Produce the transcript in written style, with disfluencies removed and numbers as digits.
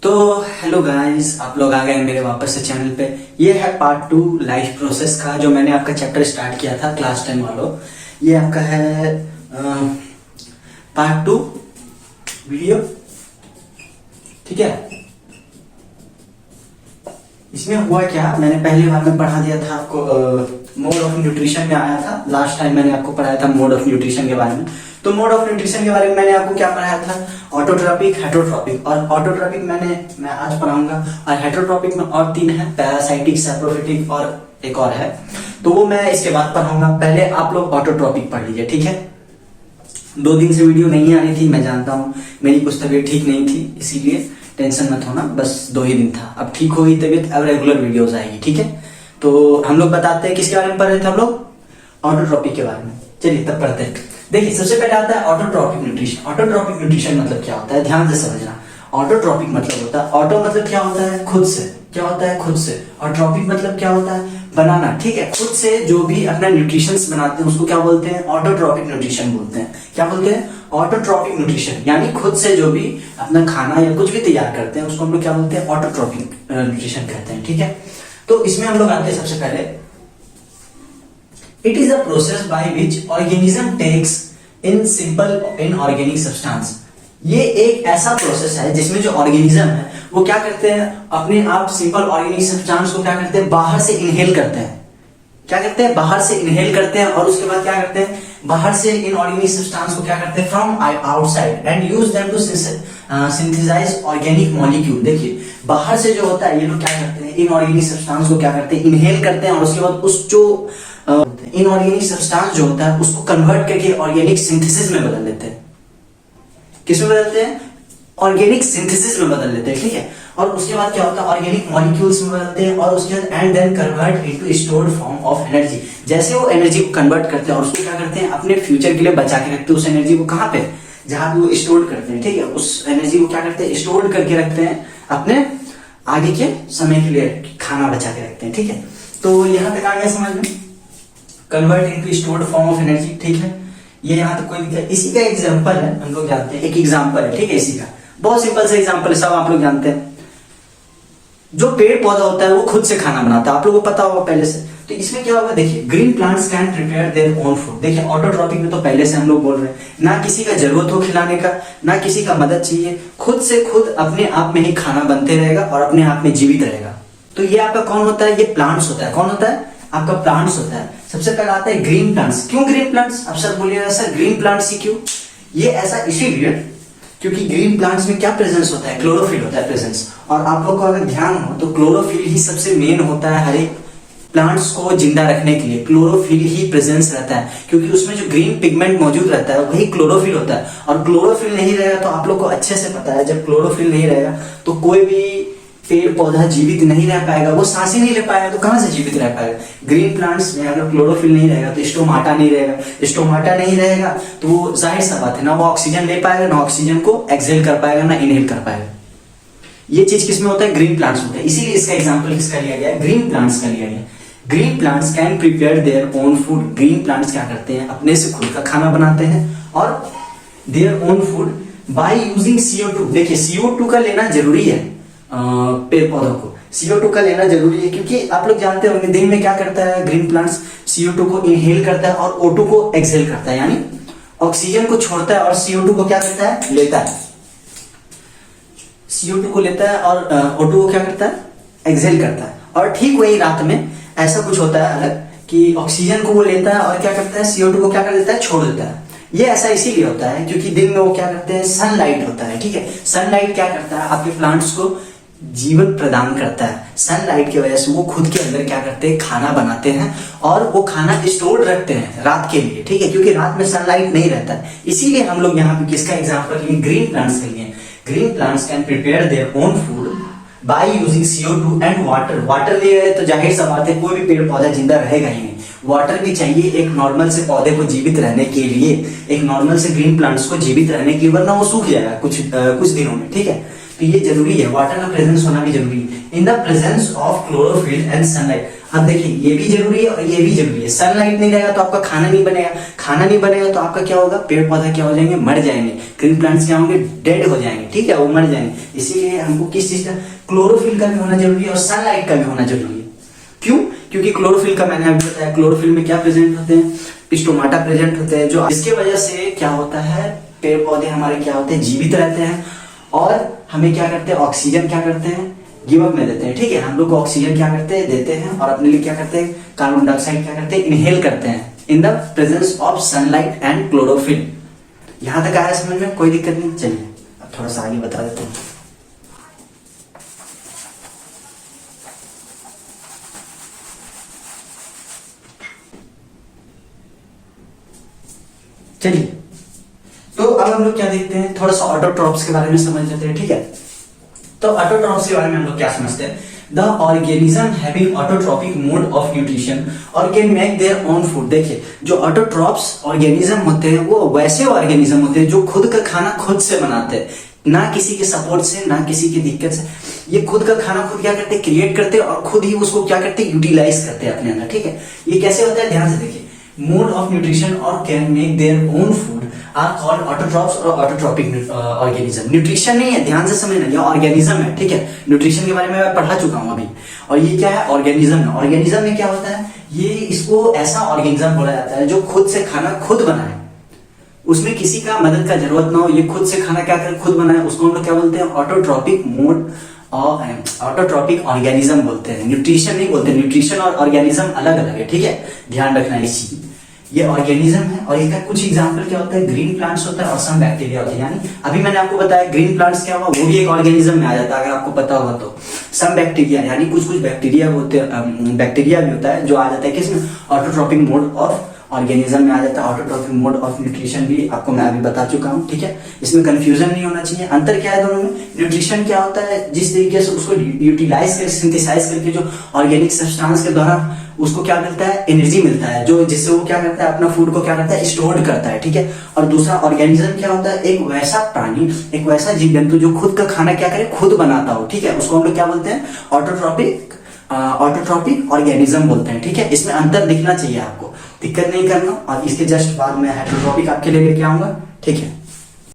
तो hello guys, आप लोग आ गए मेरे वापस से चैनल पे। ये है पार्ट 2 लाइफ प्रोसेस का, जो मैंने आपका चैप्टर स्टार्ट किया था क्लास 10 वालों। ये आपका है पार्ट 2 वीडियो, ठीक है। इसमें हुआ क्या, मैंने पहले बार में पढ़ा दिया था आपको, मोड ऑफ न्यूट्रिशन में आया था। लास्ट टाइम मैंने आपको पढ़ाया था मोड ऑफ न्यूट्रिशन के बारे में। तो मोड ऑफ न्यूट्रिशन के बारे में मैंने आपको क्या पढ़ाया था, ऑटोट्रॉपिक, हेटरोट्रॉपिक। और ऑटोट्रॉपिक मैं आज पढ़ाऊंगा, और हेटरोट्रॉपिक में और 3 है, पैरासाइटिक, सैप्रोफिटिक और एक और है, तो वो मैं इसके बाद पढ़ाऊंगा। पहले आप लोग ऑटोट्रॉपिक पढ़ लीजिए, ठीक है। 2 दिन से वीडियो नहीं आ रही थी, मैं जानता हूँ, मेरी कुछ तबीयत ठीक नहीं थी, इसीलिए टेंशन मत होना, बस 2 ही दिन था। अब ठीक हो गई तबीयत, अब रेगुलर वीडियोस आएगी, ठीक है। तो हम लोग बताते हैं किसके बारे में पढ़ रहे थे हम लोग, ऑटोट्रॉपिक के बारे में। चलिए तब पढ़ते हैं। देखिए सबसे पहले आता है ऑटोट्रॉपिक न्यूट्रिशन। ऑटोट्रॉपिक न्यूट्रिशन मतलब क्या होता है, ध्यान से समझना। ऑटोट्रॉपिक मतलब होता है, ऑटो मतलब क्या होता है, खुद से, क्या होता है, खुद से। और ट्रॉपिक मतलब क्या होता है, बनाना, ठीक है। खुद से जो भी अपना न्यूट्रिशंस बनाते हैं उसको क्या बोलते हैं, ऑटोट्रॉपिक न्यूट्रिशन बोलते हैं। क्या बोलते हैं, ऑटोट्रॉपिक न्यूट्रिशन, यानी खुद से जो भी अपना खाना या कुछ भी तैयार करते हैं उसको हम लोग क्या बोलते हैं, ऑटोट्रॉपिक न्यूट्रिशन कहते हैं, ठीक है। तो इसमें हम लोग आते हैं सबसे पहले, it is a process by which organism takes in simple inorganic substance. ये एक ऐसा प्रोसेस है जिसमें जो ऑर्गेनिज्म है वो क्या करते हैं, अपने आप सिंपल ऑर्गेनिक सब्सटेंस को क्या करते हैं, बाहर से इनहेल करते हैं। क्या करते हैं, बाहर से इनहेल करते हैं, और उसके बाद क्या करते हैं, बाहर से इनऑर्गेनिक सब्सटेंस को क्या करते हैं, from outside, and use them to synthesize organic molecule. देखिए बाहर से जो होता है, ये लोग क्या करते हैं, इनऑर्गेनिक सब्सटेंस को क्या करते हैं, इनहेल करते हैं, और उसके बाद उस जो इनऑर्गेनिक सब्सटेंस जो होता है उसको कन्वर्ट करके ऑर्गेनिक सिंथेसिस में बदल लेते हैं। किसमें बदलते हैं, ऑर्गेनिक सिंथेसिस में बदल लेते हैं, ठीक है। और उसके बाद क्या होता है, ऑर्गेनिक मॉलिक्यूल्स में बदलते हैं, और उसके बाद and then convert into stored form of energy. जैसे वो एनर्जी को कन्वर्ट करते हैं और उसको क्या करते हैं, अपने फ्यूचर के लिए बचा के रखते हैं। उस एनर्जी को कहां पे, जहां पे वो स्टोर करते हैं, ठीक है। उस एनर्जी को क्या करते हैं, स्टोर करके रखते हैं, अपने आगे के समय के लिए खाना बचा के रखते हैं, ठीक है। तो यहां तक आ गया समझ में, convert into stored form of energy, ठीक है। ये यहां तक कोई दिक्कत, इसी का एग्जांपल है, हम लोग जानते हैं, एक एग्जांपल है, ठीक है। इसी का बहुत सिंपल सा एग्जांपल है, सब आप लोग जानते हैं। जो पेड़ पौधा होता है वो खुद से खाना बनाता है, आप लोगों को पता होगा पहले से। तो इसमें क्या होगा, देखिए green plants can prepare their own food. देखिए ऑटोट्रॉपिक में तो पहले से हम लोग बोल रहे हैं, ना किसी का जरूरत हो खिलाने का, ना किसी का मदद चाहिए, खुद से खुद अपने आप में ही खाना बनते रहेगा और अपने आप में जीवित रहेगा। तो ये आपका कौन होता है, ये प्लांट्स होता है। कौन होता है, आपका प्लांट्स होता है। सबसे पहले आता है ग्रीन प्लांट्स। क्यों ग्रीन प्लांट्स, अब सर बोलिएगा सर ग्रीन प्लांट्स ही क्यों, ये ऐसा इसीलिए क्योंकि ग्रीन प्लांट्स में क्या प्रेजेंस होता है, क्लोरोफिल होता है प्रेजेंस। और आप लोग को अगर ध्यान हो तो क्लोरोफिल ही सबसे मेन होता है हर एक प्लांट्स को जिंदा रखने के लिए। क्लोरोफिल ही प्रेजेंस रहता है, क्योंकि उसमें जो ग्रीन पिगमेंट मौजूद रहता है वही क्लोरोफिल होता है। और क्लोरोफिल नहीं रहेगा तो आप लोग को अच्छे से पता है, जब क्लोरोफिल नहीं रहेगा तो कोई भी पेड़ पौधा जीवित नहीं रह पाएगा, वो सांस ही नहीं ले पाएगा तो कहां से जीवित रह पाएगा। ग्रीन प्लांट्स में अगर क्लोरोफिल नहीं रहेगा तो स्टोमाटा नहीं रहेगा, स्टोमाटा नहीं रहेगा तो वो जाहिर सा बात है, ना वो ऑक्सीजन ले पाएगा, ना ऑक्सीजन को एक्सहेल कर पाएगा, ना इनहेल कर पाएगा। ये चीज किसमें होता है, ग्रीन प्लांट्स होता है। इसीलिए इसका एग्जाम्पल किसका लिया गया, ग्रीन प्लांट्स का लिया गया। Green plants can prepare their own food. Green plants क्या करते हैं, अपने से खुद का खाना बनाते हैं, और there own food by using CO2। देखिए CO2 का लेना जरूरी है, पेड़ पौधों को CO2 का लेना जरूरी है, क्योंकि आप लोग जानते होंगे दिन में क्या करता है ग्रीन प्लांट्स, CO2 को इनहेल करता है और O2 को एक्सहेल करता है, यानी ऑक्सीजन को छोड़ता है और CO2 को क्या करता है, लेता है। CO2 को लेता है और O2 को क्या करता है, एक्सहेल करता है। और ठीक वही रात में ऐसा कुछ होता है अलग, कि ऑक्सीजन को वो लेता है और क्या करता है, CO2 को क्या कर देता है, छोड़ देता है। ये ऐसा इसीलिए होता है क्योंकि दिन में वो क्या करते हैं, सनलाइट होता है, ठीक है। सनलाइट क्या करता है, आपके प्लांट्स को जीवन प्रदान करता है। सनलाइट की वजह से वो खुद के अंदर क्या करते हैं, खाना बनाते हैं, और वो खाना स्टोर रखते हैं रात के लिए, ठीक है, क्योंकि रात में सनलाइट नहीं रहता है। इसीलिए हम लोग यहाँ पे किसका एग्जांपल लिए, ग्रीन प्लांट्स के लिए। Green plants can prepare their own food by using CO2 and water. Water ले रहे तो जाहिर सा बात है कोई भी पेड़ पौधा जिंदा रहेगा ही नहीं, वाटर भी चाहिए एक नॉर्मल से पौधे को जीवित रहने के लिए, एक नॉर्मल से ग्रीन प्लांट्स को जीवित रहने के लिए, वरना वो सूख जाएगा कुछ दिनों में, ठीक है। तो ये जरूरी है, वाटर का प्रेजेंस होना भी जरूरी है। In the presence of chlorophyll and sunlight. अब देखिए ये भी जरूरी है और ये भी जरूरी है। सनलाइट नहीं रहेगा तो आपका खाना नहीं बनेगा, खाना नहीं बनेगा तो आपका क्या होगा, पेड़ पौधा क्या हो जाएंगे, मर जाएंगे। ग्रीन प्लांट्स क्या होंगे, डेड हो जाएंगे, ठीक है, वो मर जाएंगे। इसीलिए हमको किस चीज का, क्लोरोफिल का भी होना जरूरी है और सनलाइट का भी होना जरूरी है। क्यों? क्योंकि क्लोरोफिल का मैंने अभी बताया, क्लोरोफिल में क्या प्रेजेंट होते हैं, स्टोमाटा प्रेजेंट होते हैं, जो इसके वजह से क्या होता है, पेड़ पौधे हमारे क्या होते हैं, जीवित रहते हैं और हमें क्या करते हैं, ऑक्सीजन क्या करते हैं, गिव अप में देते हैं, ठीक है। हम लोग को ऑक्सीजन क्या करते हैं, देते हैं और अपने लिए क्या करते हैं, कार्बन डाइऑक्साइड क्या करते हैं, इनहेल करते हैं in the presence of sunlight and chlorophyll. यहां तक आया समझ में, कोई दिक्कत नहीं। चलिए अब थोड़ा सा आगे बता देते हैं। चलिए तो अब हम लोग क्या देखते हैं, थोड़ा सा ऑटोट्रॉप्स के बारे में समझ लेते हैं, ठीक है। तो ऑटोट्रॉप्स के बारे में हम लोग क्या समझते हैं, the organism having autotrophic mode of nutrition और can make their own food. देखिए जो ऑटोट्रॉप्स ऑर्गेनिज्म होते हैं वो वैसे ऑर्गेनिज्म होते हैं जो खुद का खाना खुद से बनाते हैं, ना किसी के सपोर्ट से, ना किसी की दिक्कत से। ये खुद का खाना खुद क्या करते हैं, क्रिएट करते हैं और खुद ही उसको क्या करते हैं, यूटिलाइज करते हैं अपने अंदर, ठीक है। ये कैसे होता है, ध्यान से देखिए। मोड ऑफ न्यूट्रिशन और can make their own food are called autotrophs और ऑटोट्रॉपिक ऑर्गेनिज्म। न्यूट्रिशन नहीं है, ध्यान से समझना, ये ऑर्गेनिज्म है, ठीक है। न्यूट्रिशन के बारे में मैं पढ़ा चुका हूं अभी। और ये क्या है, ऑर्गेनिज्म है। ऑर्गेनिज्म में क्या होता है, ये इसको ऐसा ऑर्गेनिज्म बोला जाता है जो खुद से खाना खुद बनाए, उसमें किसी का मदद का जरूरत ना हो, ये खुद से खाना क्या करे, खुद बनाए, उसको हम लोग क्या बोलते हैं, ऑटोट्रॉपिक मोड और ऑटोट्रॉपिक ऑर्गेनिज्म बोलते हैं। न्यूट्रिशन नहीं बोलते, न्यूट्रिशन और ऑर्गेनिज्म अलग अलग है, ठीक है, ध्यान रखना इस चीज। ये ऑर्गेनिज्म है और इसका कुछ एग्जांपल क्या होता है, ग्रीन प्लांट्स होता है और सम बैक्टीरिया होता है। यानी अभी मैंने आपको बताया ग्रीन प्लांट्स क्या हुआ, वो भी एक ऑर्गेनिज्म में आ जाता है, अगर आपको पता होगा तो। सम बैक्टीरिया यानी कुछ कुछ बैक्टीरिया होते हैं, बैक्टीरिया भी होता है जो आ जाता है किसमें, ऑटोट्रॉपिक मोड ऑफ ऑर्गेनिज्म में आ जाता है। ऑटोट्रॉपिक मोड ऑफ न्यूट्रिशन भी आपको मैं अभी बता चुका हूँ, ठीक है, इसमें कंफ्यूजन नहीं होना चाहिए। अंतर क्या है दोनों में, न्यूट्रिशन क्या होता है, जिस तरीके से उसको यूटिलाइज कर, सिंथेसाइज करके जो ऑर्गेनिक सब्सटेंस के द्वारा उसको क्या मिलता है, एनर्जी मिलता है, जो जिससे वो क्या करता है, अपना फूड को क्या करता है, स्टोर करता है, ठीक है। और दूसरा ऑर्गेनिज्म क्या होता है, एक वैसा प्राणी, एक वैसा जीव जंतु जो खुद का खाना क्या करे, खुद बनाता हो, ठीक है, उसको हम लोग क्या बोलते हैं, ऑटोट्रॉपिक ऑर्गेनिज्म बोलते हैं, ठीक है। इसमें अंतर दिखना चाहिए आपको, दिक्कत नहीं करना। और इसके जस्ट बाद में हेटेरोट्रॉपिक आपके लिए लेके आऊंगा, ठीक है।